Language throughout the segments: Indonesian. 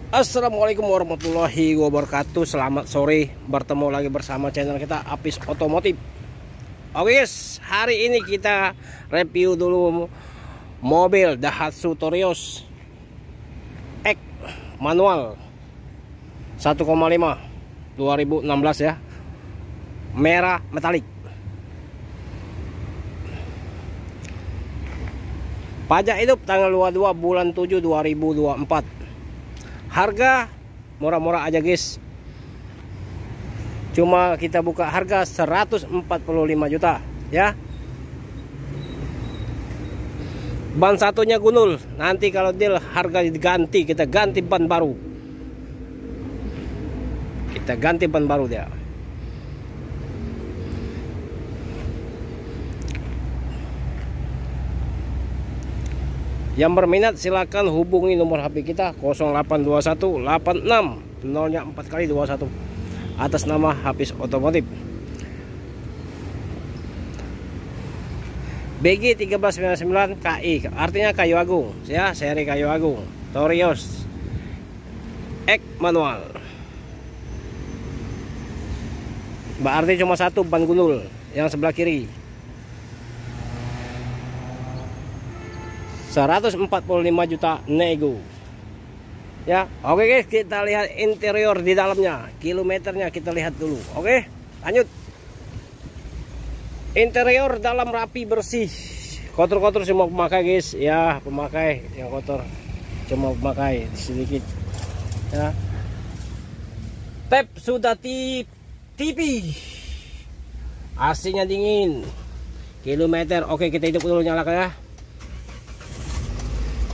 Assalamualaikum warahmatullahi wabarakatuh. Selamat sore, bertemu lagi bersama channel kita Apis Otomotif. Oke guys, hari ini kita review dulu mobil Daihatsu Torios X manual 1,5 2016 ya, merah metalik. Pajak hidup tanggal 22 bulan 7 2024. Harga murah-murah aja guys. Cuma kita buka harga 145 juta ya. Ban satunya gundul. Nanti kalau deal harga diganti, kita ganti ban baru. Kita ganti ban baru dia. Yang berminat silakan hubungi nomor HP kita 0821 86 0-nya 4 kali 21 atas nama Apis Otomotif. BG 1399 KI artinya kayu agung ya, seri kayu agung Torios X manual. Berarti cuma satu ban gundul yang sebelah kiri. 145 juta nego ya. Oke guys, kita lihat interior di dalamnya, kilometernya kita lihat dulu. Oke, lanjut. Interior dalam rapi, bersih. Kotor-kotor semua pemakai guys ya, pemakai yang kotor cuma pemakai sedikit ya. Tap sudah tipi, AC-nya dingin. Kilometer oke, kita hidup dulu, nyalakan ya.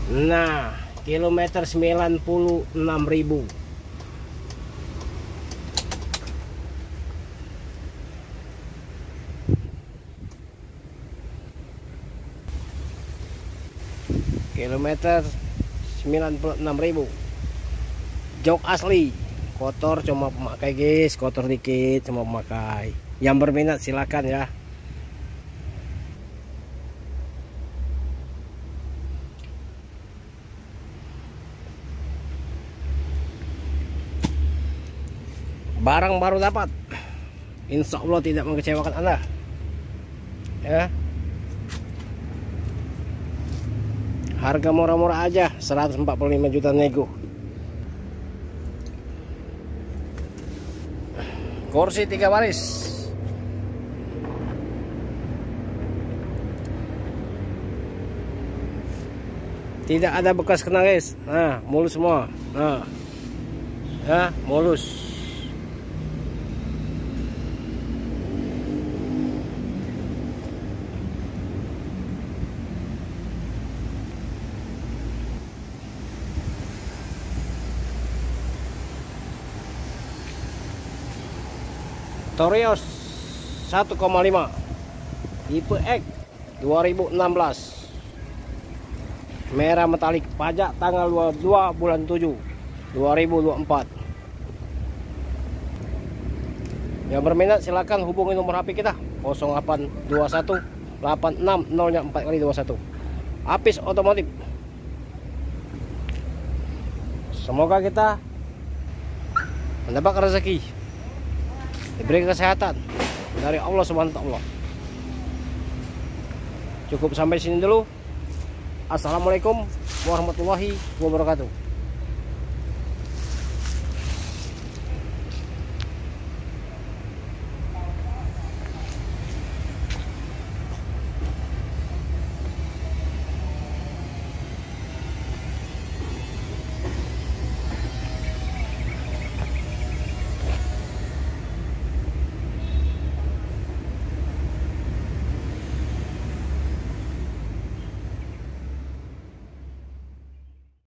Nah, kilometer 96.000. Kilometer 96.000. Jok asli, kotor cuma pemakai guys, kotor dikit cuma pemakai. Yang berminat silakan ya. Barang baru dapat, insya Allah tidak mengecewakan Anda ya. Harga murah-murah aja, 145 juta nego. Kursi 3 baris, tidak ada bekas kena guys. Nah, mulus semua. Nah ya, mulus. Torios 1,5 tipe X 2016 merah metalik. Pajak tanggal 22 bulan 7 2024. Yang berminat silakan hubungi nomor HP kita 0821 86 0-nya 4 kali 21. Apis Otomotif. Semoga kita mendapat rezeki, diberi kesehatan dari Allah SWT. Cukup sampai sini dulu. Assalamualaikum warahmatullahi wabarakatuh.